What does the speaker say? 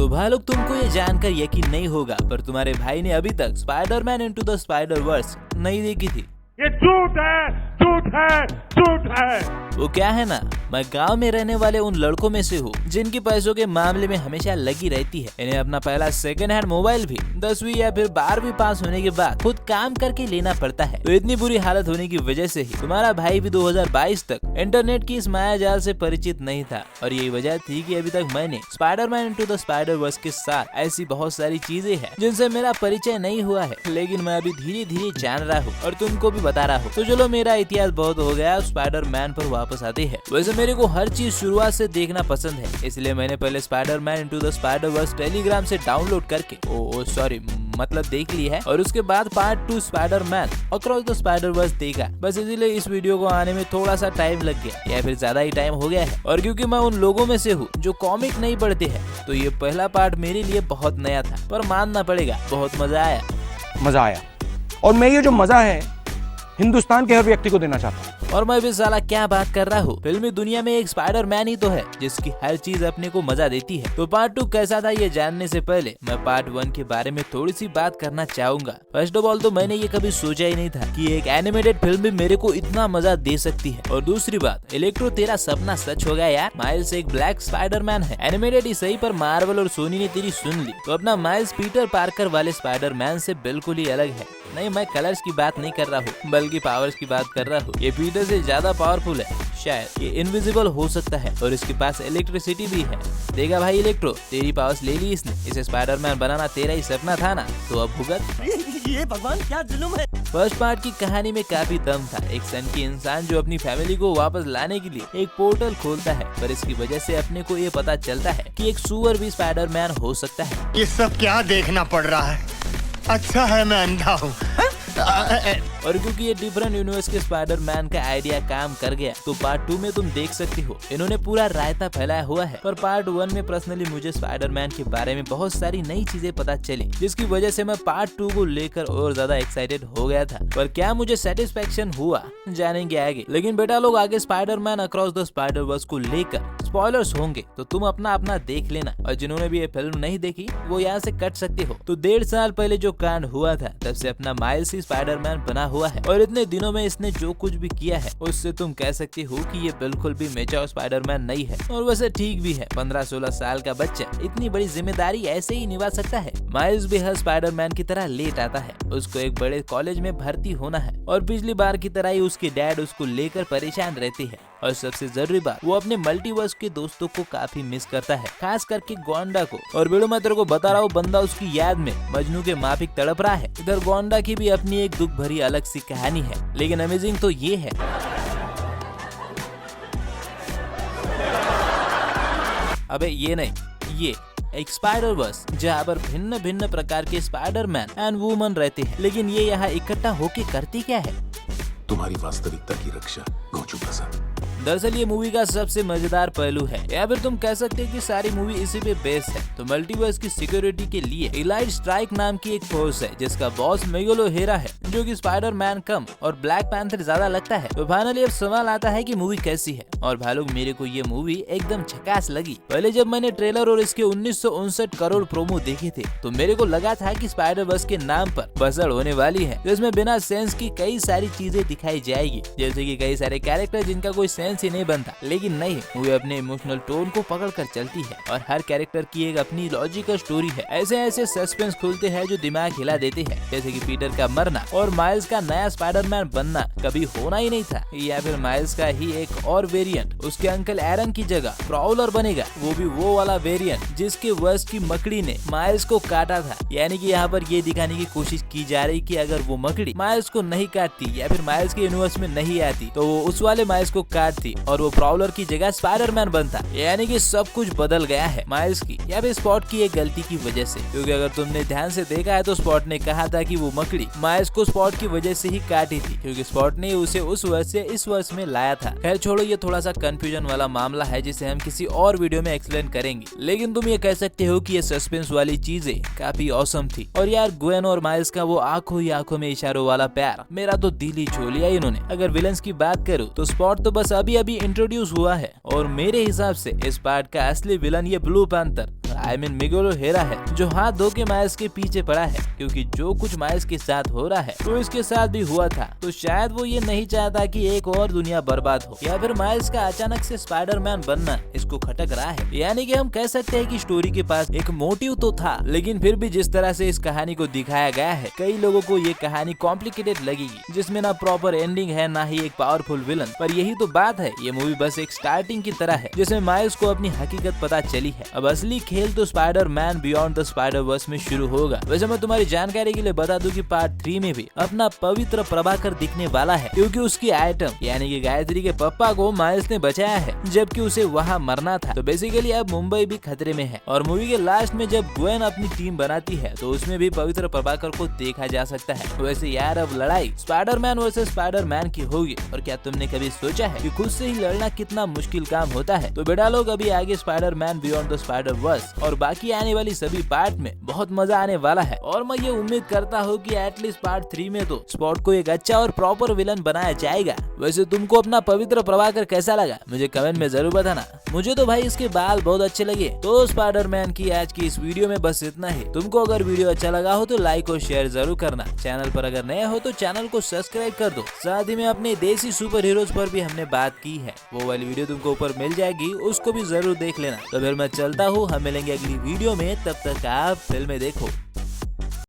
तो भाई लोग तुमको ये जानकर यकीन नहीं होगा, पर तुम्हारे भाई ने अभी तक Spiderman into the Spider Verse नहीं देखी थी। ये झूठ है, झूठ है, झूठ है। वो क्या है ना, मैं गांव में रहने वाले उन लड़कों में से हूँ जिनकी पैसों के मामले में हमेशा लगी रहती है। इन्हें अपना पहला सेकंड हैंड मोबाइल भी 10वीं या फिर 12वीं पास होने के बाद खुद काम करके लेना पड़ता है। तो इतनी बुरी हालत होने की वजह से ही तुम्हारा भाई भी 2022 तक इंटरनेट की इस माया जाल से परिचित नहीं था, और यही वजह थी कि अभी तक मैंने Spiderman into the Spider Verse के साथ ऐसी बहुत सारी चीजें हैं जिनसे मेरा परिचय नहीं हुआ है, लेकिन मैं अभी धीरे धीरे जान रहा हूँ और तुमको भी बता रहा हूँ। तो चलो, मेरा इतिहास बहुत हो गया, स्पाइडरमैन पर वापस आते हैं। वैसे मेरे को हर चीज शुरुआत से देखना पसंद है, इसलिए मैंने पहले Spiderman into the Spider Verse Telegram से डाउनलोड करके मतलब देख ली है, और उसके बाद part 2 Spiderman across the Spider Verse देखा। बस इसीलिए इस वीडियो को आने में थोड़ा सा टाइम लग गया, या फिर ज्यादा ही टाइम हो गया है। और क्योंकि मैं उन लोगों में से हूँ जो कॉमिक नहीं पढ़ते हैं, तो ये पहला पार्ट मेरे लिए बहुत नया था, पर मानना पड़ेगा बहुत मजा आया। और मैं ये जो मजा है हिंदुस्तान के हर व्यक्ति को देना चाहता हूँ। और मैं भी साला क्या बात कर रहा हूँ, फिल्मी दुनिया में एक स्पाइडरमैन ही तो है जिसकी हर चीज अपने को मजा देती है। तो पार्ट 2 कैसा था ये जानने से पहले मैं पार्ट 1 के बारे में थोड़ी सी बात करना चाहूंगा। फर्स्ट ऑफ ऑल तो मैंने ये कभी सोचा ही नहीं था कि एक एनिमेटेड फिल्म भी मेरे को इतना मजा दे सकती है। और दूसरी बात, इलेक्ट्रो तेरा सपना सच हो गया यार। माइल्स एक ब्लैक स्पाइडरमैन है, एनिमेटेड ही सही, पर मार्वल और सोनी ने तेरी सुन ली। तो अपना माइल्स पीटर पार्कर वाले स्पाइडरमैन से बिल्कुल ही अलग है। नहीं, मैं कलर्स की बात नहीं कर रहा हूँ, बल्कि पावर्स की बात कर रहा हूँ। ये पीटर से ज्यादा पावरफुल है, शायद ये इनविजिबल हो सकता है, और इसके पास इलेक्ट्रिसिटी भी है। देखा भाई इलेक्ट्रो, तेरी पावर्स ले ली इसने। इसे स्पाइडरमैन बनाना तेरा ही सपना था ना, तो अब भुगत। ये भगवान क्या जुल्म है। फर्स्ट पार्ट की कहानी में काफी दम था। एक सन की इंसान जो अपनी फैमिली को वापस लाने के लिए एक पोर्टल खोलता है, पर इसकी वजह से अपने को ये पता चलता है कि एक सुअर भी स्पाइडरमैन हो सकता है। ये सब क्या देखना पड़ रहा है। अच्छा है मैं अंधा हूँ। और क्योंकि ये डिफरेंट यूनिवर्स के स्पाइडरमैन का आइडिया काम कर गया, तो पार्ट 2 में तुम देख सकते हो इन्होंने पूरा रायता फैलाया हुआ है। पर पार्ट 1 में पर्सनली मुझे स्पाइडरमैन के बारे में बहुत सारी नई चीजें पता चली, जिसकी वजह से मैं पार्ट 2 को लेकर और ज्यादा एक्साइटेड हो गया था। पर क्या मुझे सेटिस्फेक्शन हुआ, जानेंगे आगे। लेकिन बेटा लोग, आगे Spiderman across the Spider Verse को लेकर स्पॉयलर्स होंगे, तो तुम अपना देख लेना। और जिन्होंने भी ये फिल्म नहीं देखी वो यहाँ से कट सकते हो। तो 1.5 साल पहले जो कांड हुआ था, तब से अपना माइल्स ही स्पाइडरमैन बना हुआ है, और इतने दिनों में इसने जो कुछ भी किया है उससे तुम कह सकते हो कि ये बिल्कुल भी मैच्योर स्पाइडरमैन नहीं है। और वैसे ठीक भी है, 15-16 साल का बच्चा इतनी बड़ी जिम्मेदारी ऐसे ही निभा सकता है। माइल्स भी हर स्पाइडरमैन की तरह लेट आता है, उसको एक बड़े कॉलेज में भर्ती होना है, और पिछली बार की तरह ही उसके डैड उसको लेकर परेशान रहते हैं। और सबसे जरूरी बात, वो अपने मल्टीवर्स के दोस्तों को काफी मिस करता है, खास करके गोंडा को। और बेड़ो, मैं तेरे को बता रहा हूँ, बंदा उसकी याद में मजनू के माफिक तड़प रहा है। इधर गोंडा की भी अपनी एक दुख भरी अलग सी कहानी है, लेकिन अमेजिंग तो ये है। अबे ये नहीं, ये एक स्पाइडर वर्स जहाँ पर भिन्न भिन्न प्रकार के स्पाइडरमैन एंड वुमन रहते हैं, लेकिन ये यहाँ इकट्ठा होके करती क्या है? तुम्हारी वास्तविकता की रक्षा गोचू प्रसाद। दरअसल ये मूवी का सबसे मजेदार पहलू है, या फिर तुम कह सकते हैं कि सारी मूवी इसी पे बेस है। तो मल्टीवर्स की सिक्योरिटी के लिए इलाइट स्ट्राइक नाम की एक फोर्स है, जिसका बॉस मेगलो हेरा है, जो कि स्पाइडरमैन कम और ब्लैक पैंथर ज्यादा लगता है। तो फाइनली अब सवाल आता है कि मूवी कैसी है। और भाई लोग, मेरे को ये मूवी एकदम झकास लगी। पहले जब मैंने ट्रेलर और इसके 1959 करोड़ प्रोमो देखे थे, तो मेरे को लगा था कि स्पाइडरवर्स के नाम पर बसड़ होने वाली है, जिसमें बिना सेंस की कई सारी चीजें दिखाई जाएगी, जैसे कि कई सारे कैरेक्टर जिनका कोई सेंस ही नहीं बनता। लेकिन नहीं, मूवी अपने इमोशनल टोन को पकड़ कर चलती है, और हर कैरेक्टर की एक अपनी लॉजिकल स्टोरी है। ऐसे ऐसे सस्पेंस खुलते हैं जो दिमाग हिला देते हैं, जैसे कि पीटर का मरना और माइल्स का नया स्पाइडरमैन बनना कभी होना ही नहीं था, या फिर माइल्स का ही एक और वेरिएंट उसके अंकल एरन की जगह प्रॉवलर बनेगा, वो भी वो वाला वेरिएंट जिसके वर्स की मकड़ी ने माइल्स को काटा था। यानी कि यहाँ पर ये दिखाने की कोशिश की जा रही कि अगर वो मकड़ी माइल्स को नहीं काटती या फिर माइल्स के यूनिवर्स में नहीं आती, तो वो उस वाले माइल्स को काटती और वो प्रॉवलर की जगह स्पाइडरमैन बनता। यानी कि सब कुछ बदल गया है माइल्स की या फिर स्पॉट की एक गलती की वजह से। क्योंकि अगर तुमने ध्यान से देखा है तो स्पॉट ने कहा था कि वो मकड़ी माइल्स को स्पॉट की वजह से ही काटी थी, क्योंकि स्पॉट ने उसे उस वर्ष से इस वर्ष में लाया था। खैर छोड़ो, ये थोड़ा सा कंफ्यूजन वाला मामला है जिसे हम किसी और वीडियो में एक्सप्लेन करेंगे। लेकिन तुम ये कह सकते हो कि ये सस्पेंस वाली चीजें काफी ऑसम थी। और यार, ग्वेन और माइल्स का वो आंखों ही आंखों में इशारों वाला प्यार, मेरा तो दिल ही छू लिया इन्होंने। अगर विलन्स की बात करूँ तो स्पॉट तो बस अभी अभी इंट्रोड्यूस हुआ है, और मेरे हिसाब से इस पार्ट का असली विलन ये blue panther I mean Miguel O'Hara है, जो हाथ धो के माइल्स के पीछे पड़ा है, क्योंकि जो कुछ माइल्स के साथ हो रहा है तो इसके साथ भी हुआ था। तो शायद वो ये नहीं चाहता कि एक और दुनिया बर्बाद हो, या फिर माइल्स का अचानक से स्पाइडरमैन बनना इसको खटक रहा है। यानी कि हम कह सकते हैं कि स्टोरी के पास एक मोटिव तो था, लेकिन फिर भी जिस तरह से इस कहानी को दिखाया गया है, कई लोगों को ये कहानी कॉम्प्लिकेटेड लगेगी, जिसमें ना प्रॉपर एंडिंग है ना ही एक पावरफुल विलन। पर यही तो बात है, ये मूवी बस एक स्टार्टिंग की तरह है जिसमें माइल्स को अपनी हकीकत पता चली है। अब असली खेल तो स्पाइडरमैन बियॉन्ड द स्पाइडरवर्स में शुरू होगा। वैसे मैं तुम्हारी जानकारी के लिए बता दूं कि पार्ट 3 में भी अपना पवित्र प्रभाकर दिखने वाला है, क्योंकि उसकी आइटम यानी कि गायत्री के पप्पा को माइल्स ने बचाया है, जबकि उसे वहाँ मरना था। तो बेसिकली अब मुंबई भी खतरे में है। और मूवी के लास्ट में जब ग्वेन अपनी टीम बनाती है तो उसमें भी पवित्र प्रभाकर को देखा जा सकता है। वैसे यार अब लड़ाई स्पाइडरमैन वर्सेस स्पाइडरमैन की होगी, और क्या तुमने कभी सोचा है कि खुद से ही लड़ना कितना मुश्किल काम होता है? तो बेटा लोग, अभी आगे स्पाइडरमैन बियॉन्ड द स्पाइडरवर्स और बाकी आने वाली सभी पार्ट में बहुत मजा आने वाला है। और मैं ये उम्मीद करता हूँ कि एटलीस्ट पार्ट 3 में तो स्पॉट को एक अच्छा और प्रॉपर विलन बनाया जाएगा। वैसे तुमको अपना पवित्र प्रभाकर कैसा लगा, मुझे कमेंट में जरूर बताना। मुझे तो भाई इसके बाल बहुत अच्छे लगे। तो स्पाइडरमैन की आज की इस वीडियो में बस इतना ही। तुमको अगर वीडियो अच्छा लगा हो तो लाइक और शेयर जरूर करना। चैनल पर अगर नए हो तो चैनल को सब्सक्राइब कर दो। साथ ही में अपने देसी सुपर हीरोज पर भी हमने बात की है, वो वाली वीडियो तुमको ऊपर मिल जाएगी, उसको भी जरूर देख लेना। तो फिर मैं चलता हूँ, हम मिलेंगे अगली वीडियो में, तब तक आप फिल्में देखो।